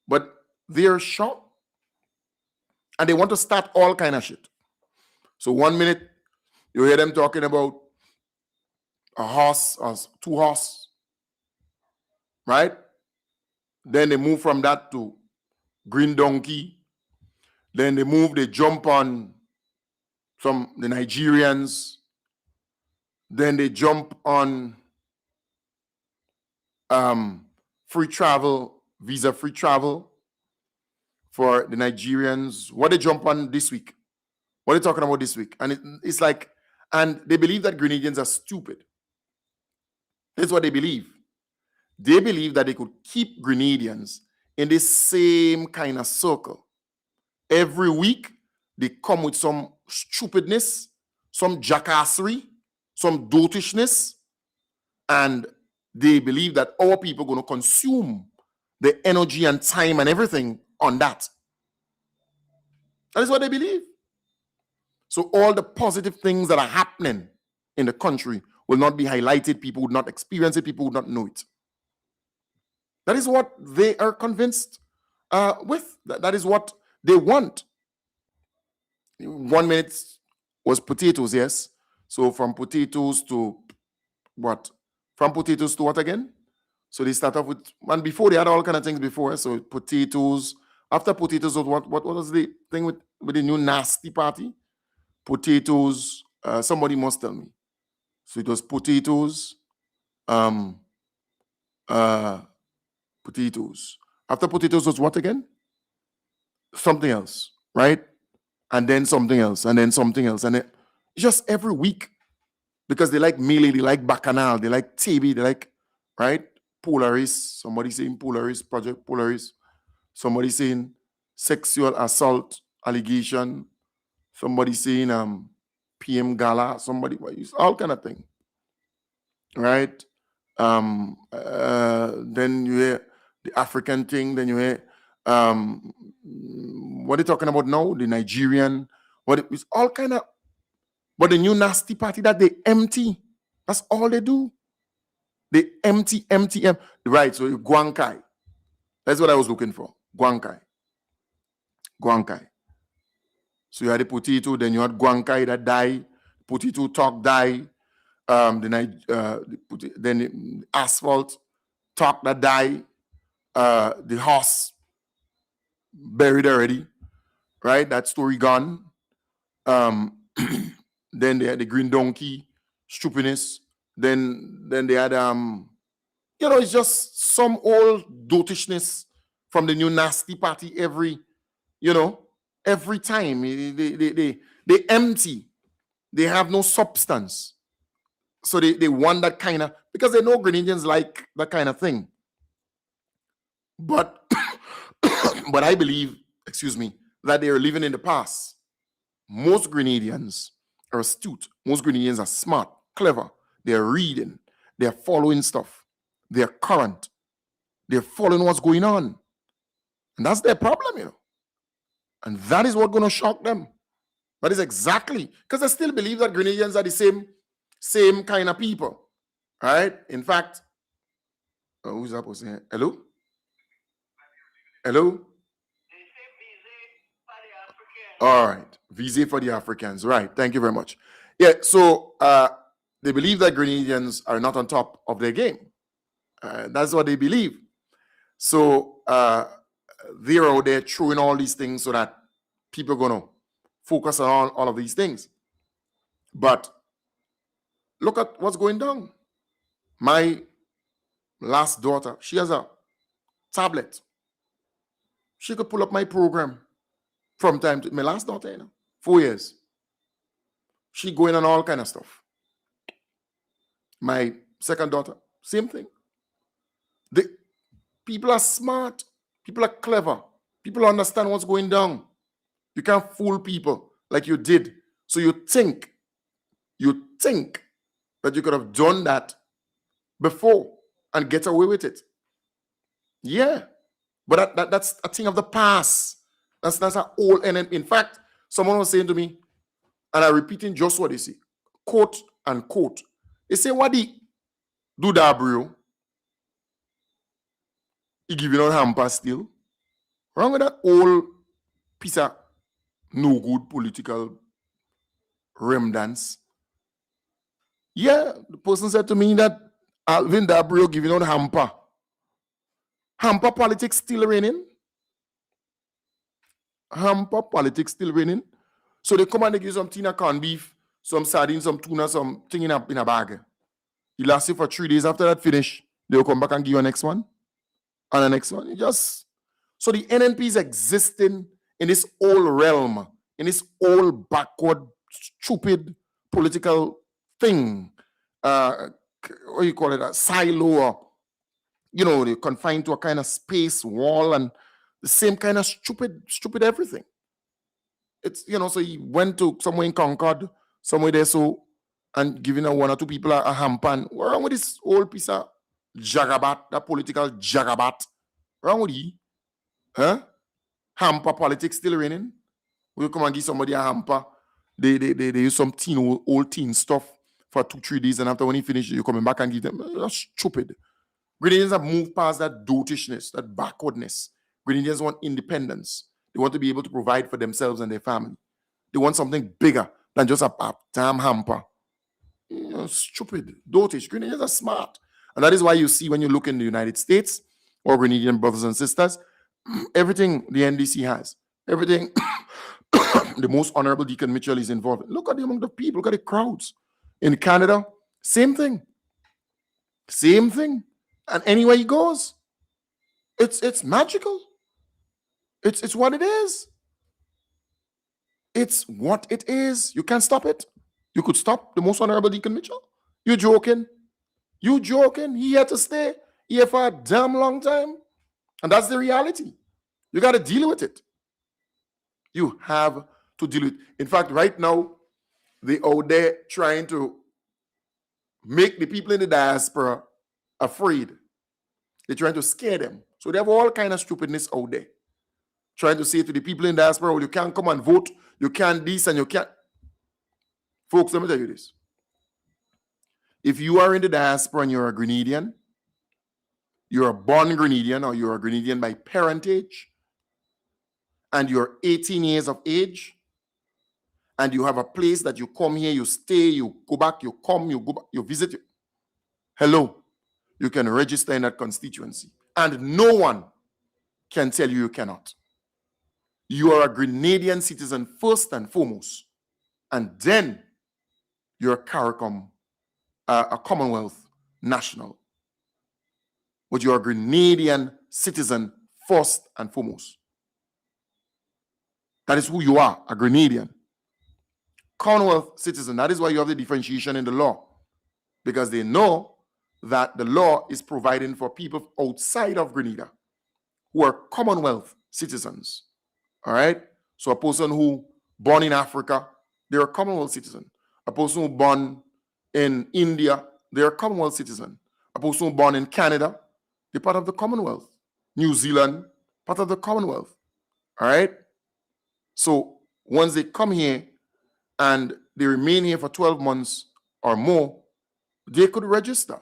But they're shocked. And they want to start all kind of shit. So 1 minute, you hear them talking about a horse or 2 horses, right? Then they move from that to green donkey. Then they jump on the Nigerians. Then they jump on free travel, visa-free travel for the Nigerians. What they jump on this week? What are they talking about this week? And it's like, and they believe that Grenadians are stupid. That's what they believe. They believe that they could keep Grenadians in the same kind of circle. Every week, they come with some stupidness, some jackassery, some dotishness, and they believe that our people are going to consume the energy and time and everything on that. That is what they believe. So all the positive things that are happening in the country will not be highlighted. People would not experience it. People would not know it. That is what they are convinced with. That is what they want. 1 minute was potatoes, yes. So from potatoes to what? From potatoes to what again? So they start off with, and before they had all kind of things before. So potatoes. After potatoes, what was the thing with the new nasty party? Potatoes. Somebody must tell me. So it was potatoes. Potatoes. After potatoes was what again? Something else, right? and then something else, and then something else, and it just every week, because they like melee, they like bacchanal, they like TB, they like, right? Polaris, somebody saying Polaris, Project Polaris, somebody saying sexual assault allegation, somebody saying PM Gala, somebody, all kind of thing, right? Then you hear the African thing, then you hear what are they talking about now? The Nigerian, it's all kind of, but the new nasty party that they empty, that's all they do. They empty. Right, so Guankai. That's what I was looking for. Guankai. So you had the potato, then you had Guankai that die, potato talk die, then the asphalt talk that die, the horse buried already, right? That story gone. Then they had the green donkey, stupidness. Then they had it's just some old dotishness from the new nasty party every time. They empty. They have no substance. So they want that kind of, because they know Grenadians like that kind of thing. But but I believe, that they are living in the past. Most Grenadians are astute. Most Grenadians are smart, clever. They're reading. They're following stuff. They're current. They're following what's going on. And that's their problem, And that is what's going to shock them. That is exactly, because they still believe that Grenadians are the same kind of people. Right? In fact, who's that person? Hello? Hello? All right. Visa for the Africans. Right. Thank you very much. Yeah. So they believe that Grenadians are not on top of their game. That's what they believe. So they're out there throwing all these things so that people are going to focus on all of these things. But look at what's going down. My last daughter, she has a tablet. She could pull up my program from time to my last daughter, 4 years. She going on all kind of stuff. My second daughter, same thing. The people are smart. People are clever. People understand what's going down. You can't fool people like you did. So you think that you could have done that before and get away with it. Yeah. But that's a thing of the past. That's an old enemy. In fact, someone was saying to me, and I'm repeating just what they say, quote unquote. They say, what he do that, bro? He giving out hamper still. Wrong with that old piece of no good political rim dance. Yeah, the person said to me that Alvin Dabrio giving out hamper. Hamper politics still reigning. Hamper politics still reigning. So they come and they give some tina corned beef, some sardines, some tuna, something in a bag. You last it for 3 days. After that finish, they'll come back and give you a next one. And the next one. So the NNP is existing in this old realm, in this old backward, stupid political thing. What do you call it? A silo, or they're confined to a kind of space wall and the same kind of stupid everything. It's, so he went to somewhere in Concord, somewhere there, and giving one or two people a hampan. What's wrong with this old piece of jagabat, that political jagabat? Wrong with he? Huh? Hamper politics still reigning? We come and give somebody a hamper. They use some old teen stuff for 2-3 days, and after when he finishes, you coming back and give them. That's stupid. Grenadians have moved past that dotishness, that backwardness. Grenadians want independence. They want to be able to provide for themselves and their family. They want something bigger than just a damn hamper. Stupid, dotish. Grenadians are smart. And that is why you see when you look in the United States, or Grenadian brothers and sisters, everything the NDC has, everything the most honorable Deacon Mitchell is involved in. Look at the amount of people, look at the crowds. In Canada, same thing. Same thing. And anywhere he goes, it's magical. It's what it is. It's what it is. You can't stop it. You could stop the Most Honorable Deacon Mitchell. You joking? You joking? He had to stay here for a damn long time. And that's the reality. You got to deal with it. You have to deal with it. In fact, right now, they out there trying to make the people in the diaspora afraid. They're trying to scare them. So they have all kind of stupidness out there. Trying to say to the people in the diaspora, well, you can't come and vote. You can't this and you can't. Folks, let me tell you this. If you are in the diaspora and you're a Grenadian, you're a born Grenadian or you're a Grenadian by parentage, and you're 18 years of age, and you have a place that you come here, you stay, you go back, you come, you go back, you visit. Hello, you can register in that constituency. And no one can tell you you cannot. You are a Grenadian citizen first and foremost. And then you're a CARICOM, a Commonwealth national. But you're a Grenadian citizen first and foremost. That is who you are, a Grenadian. Commonwealth citizen, that is why you have the differentiation in the law. Because they know that the law is providing for people outside of Grenada who are Commonwealth citizens. All right? So a person who born in Africa, they're a Commonwealth citizen. A person who born in India, they're a Commonwealth citizen. A person who born in Canada, they're part of the Commonwealth. New Zealand, part of the Commonwealth. All right? So once they come here and they remain here for 12 months or more, they could register.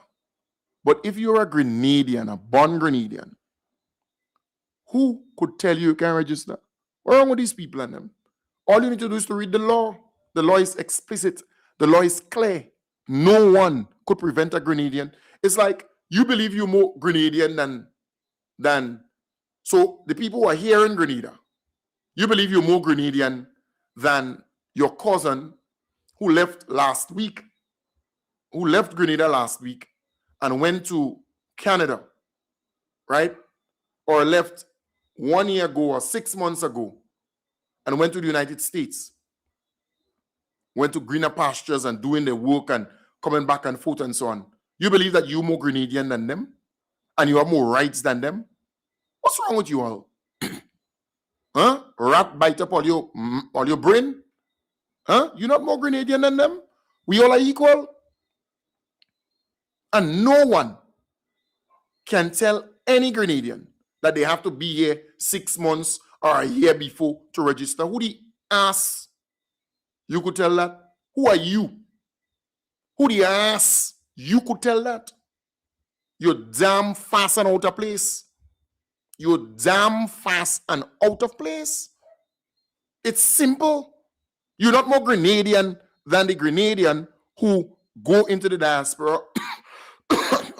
But if you're a Grenadian, a born Grenadian, who could tell you can register? What's wrong with these people and them? All you need to do is to read the law. The law is explicit. The law is clear. No one could prevent a Grenadian. It's like you believe you're more Grenadian than so the people who are here in Grenada, you believe you're more Grenadian than your cousin who left Grenada last week and went to Canada, right? Or left 1 year ago or 6 months ago and went to the United States, went to greener pastures and doing their work and coming back and forth and so on. You believe that you're more Grenadian than them and you have more rights than them? What's wrong with you all? Huh? Rat bite up all your brain? Huh? You're not more Grenadian than them? We all are equal? And no one can tell any Grenadian that they have to be here 6 months or a year before to register. Who the ass you could tell that? Who are you? Who the ass you could tell that? You're damn fast and out of place. You're damn fast and out of place. It's simple. You're not more Grenadian than the Grenadian who go into the diaspora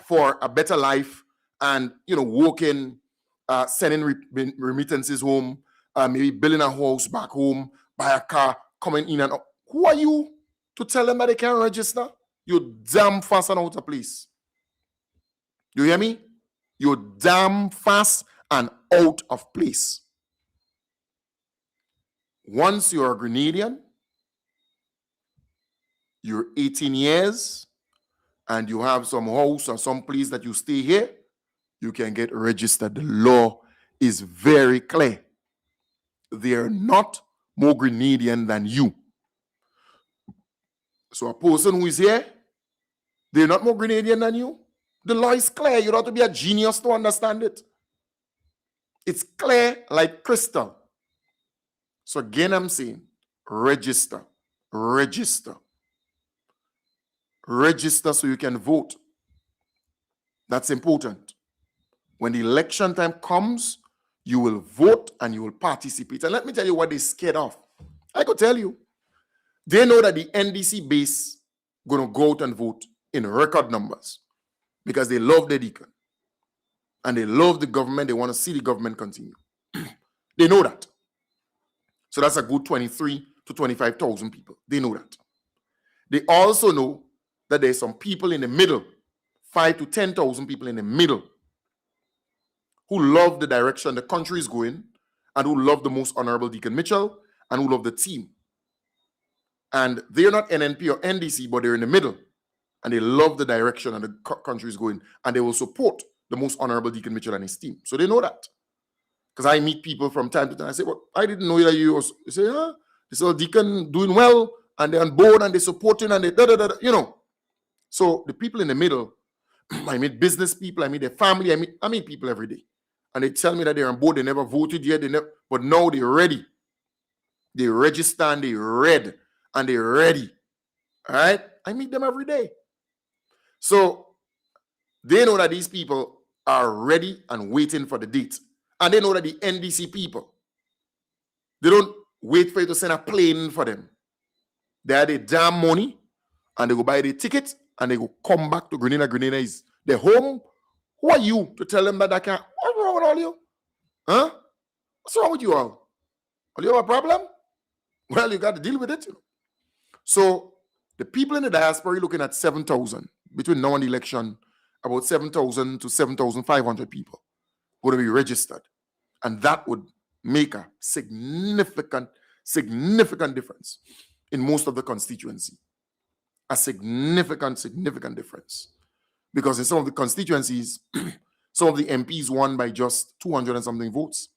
for a better life and, working, sending remittances home, maybe building a house back home, buy a car, coming in and out. Who are you to tell them that they can't register? You're damn fast and out of place. You hear me? You're damn fast and out of place. Once you're a Grenadian, you're 18 years, and you have some house or some place that you stay here, you can get registered. The law is very clear. They're not more Grenadian than you. So a person who is here, they're not more Grenadian than you. The law is clear. You don't have to be a genius to understand it. It's clear like crystal. So again, I'm saying, register. Register. Register so you can vote. That's important. When the election time comes, you will vote and you will participate. And let me tell you what they're scared of. I could tell you. They know that the NDC base going to go out and vote in record numbers because they love the deacon. And they love the government. They want to see the government continue. They know that. So that's a good 23 to 25,000 people. They know that. They also know that there's some people in the middle, 5 to 10,000 people in the middle, who love the direction the country is going and who love the Most Honorable Deacon Mitchell and who love the team. And they're not NNP or NDC, but they're in the middle. And they love the direction and the country is going. And they will support the Most Honorable Deacon Mitchell and his team. So they know that. Because I meet people from time to time. I say, well, I didn't know that you was. They say, this little deacon doing well, and they're on board, and they're supporting, and they you know. So the people in the middle, I meet business people, I meet their family, I meet people every day. And they tell me that they're on board, they never voted yet, but now they're ready. They register and they read, and they're ready. All right? I meet them every day. So they know that these people are ready and waiting for the date. And they know that the NDC people, they don't wait for you to send a plane for them. They have the damn money, and they go buy the ticket, and they go come back to Grenada. Grenada is their home. Who are you to tell them that I can't? What's wrong with all you? Huh? What's wrong with you all? Are you have a problem? Well, you got to deal with it. So the people in the diaspora are looking at 7,000 between now and the election, about 7,000 to 7,500 people going to be registered. And that would make a significant difference in most of the constituency. A significant difference. Because in some of the constituencies, some of the MPs won by just 200 and something votes.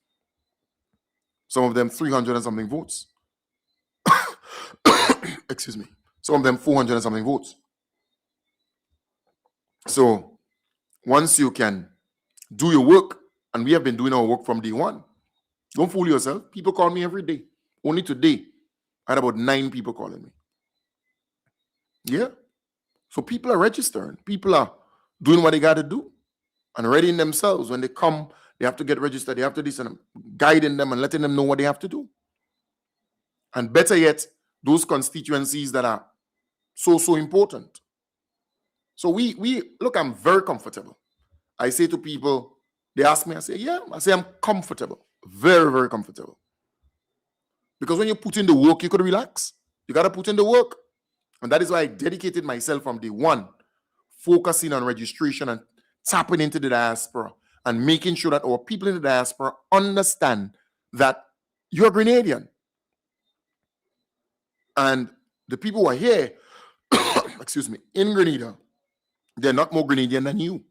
Some of them 300 and something votes. Excuse me. Some of them 400 and something votes. So once you can do your work, and we have been doing our work from day one, don't fool yourself. People call me every day. Only today, I had about 9 people calling me. Yeah. So people are registering. People are doing what they got to do and readying themselves. When they come, they have to get registered. They have to do this, and I'm guiding them and letting them know what they have to do. And better yet, those constituencies that are so important. So we look, I'm very comfortable. I say to people, they ask me, I say, yeah. I say, I'm comfortable. Very, very comfortable. Because when you put in the work, you could relax. You got to put in the work. And that is why I dedicated myself from day one, focusing on registration and tapping into the diaspora and making sure that our people in the diaspora understand that you're Grenadian. And the people who are here, excuse me, in Grenada, they're not more Grenadian than you.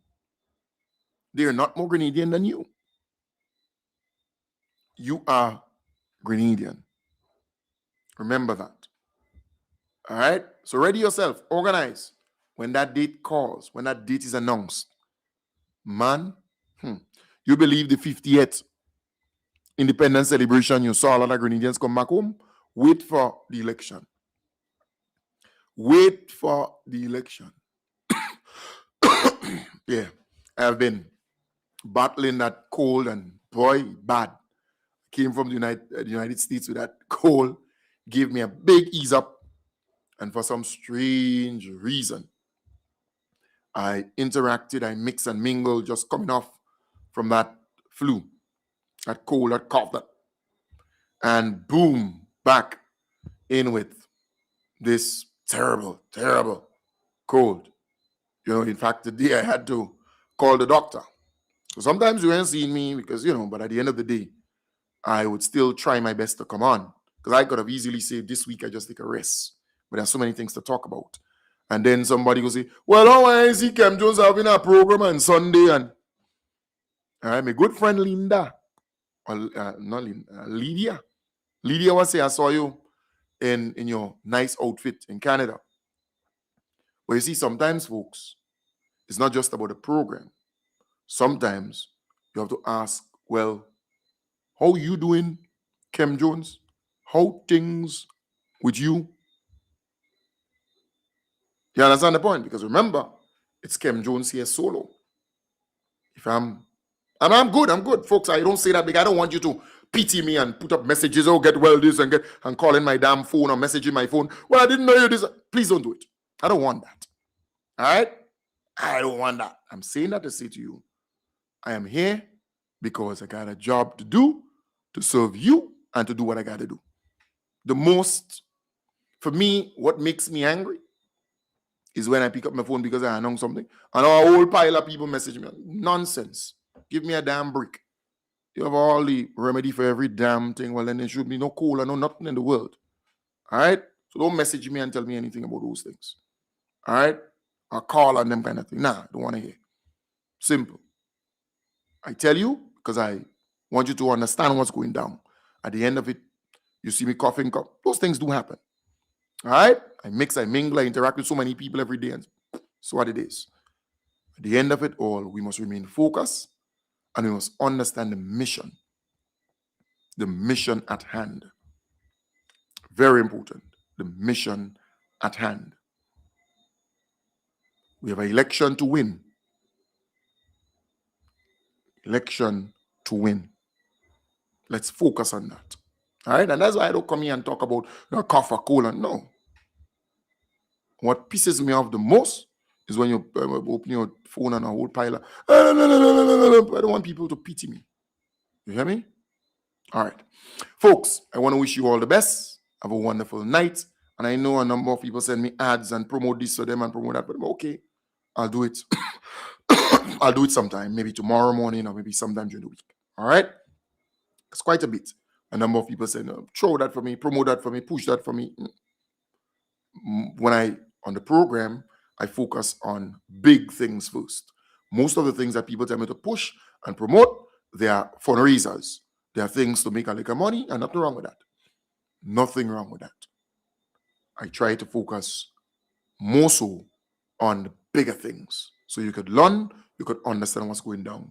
They're not more Grenadian than you. You are Grenadian. Remember that. All right? So ready yourself. Organize. When that date calls, when that date is announced, man, you believe the 50th independence celebration, you saw a lot of Grenadians come back home? Wait for the election. Wait for the election. Yeah, I've been battling that cold, and boy, bad. Came from the United States with that cold, gave me a big ease up, and for some strange reason, I interacted, I mixed and mingled, just coming off from that flu, that cold, that cough, and boom, back in with this terrible cold. You know, in fact, today I had to call the doctor. So sometimes you ain't seeing me because, you know, but at the end of the day, I would still try my best to come on, because I could have easily said this week I just take a rest. But there's so many things to talk about. And then somebody will say, well, how I see Kem Jones having a program on Sunday? And all right, my good friend Linda, not Linda, Lydia. Lydia was say, I saw you in your nice outfit in Canada. But you see, sometimes, folks, it's not just about the program. Sometimes you have to ask, well, how you doing, Kem Jones? How things with you? You understand the point? Because remember, it's Kem Jones here solo. I'm good, folks. I don't say that because I don't want you to pity me and put up messages, oh, get well this and calling my damn phone or messaging my phone. Well, I didn't know you this. Please don't do it. I don't want that. All right? I don't want that. I'm saying that to say to you, I am here because I got a job to do, to serve you, and to do what I got to do. The most, for me, what makes me angry is when I pick up my phone because I announce something and a whole pile of people message me. Nonsense. Give me a damn break. You have all the remedy for every damn thing. Well, then there should be no cola, no nothing in the world. All right? So don't message me and tell me anything about those things. All right? Or call on them kind of thing. Nah, I don't want to hear. Simple. I tell you because I want you to understand what's going down. At the end of it, you see me coughing. Those things do happen. All right? I mix, I mingle, I interact with so many people every day. And so what it is. At the end of it all, we must remain focused and we must understand the mission. The mission at hand. Very important. The mission at hand. We have an election to win. Election to win. Let's focus on that. All right? And that's why I don't come here and talk about cough or cold. No. What pisses me off the most is when you open your phone and a whole pile of, I don't want people to pity me. You hear me? All right. Folks, I want to wish you all the best. Have a wonderful night. And I know a number of people send me ads and promote this for them and promote that, but I'm okay. I'll do it. I'll do it sometime, maybe tomorrow morning or maybe sometime during the week. All right? It's quite a bit. A number of people say, no, throw that for me, promote that for me, push that for me. When on the program, I focus on big things first. Most of the things that people tell me to push and promote, they are fundraisers. They are things to make a little money, and nothing wrong with that. Nothing wrong with that. I try to focus more so on the bigger things. So you could learn, you could understand what's going down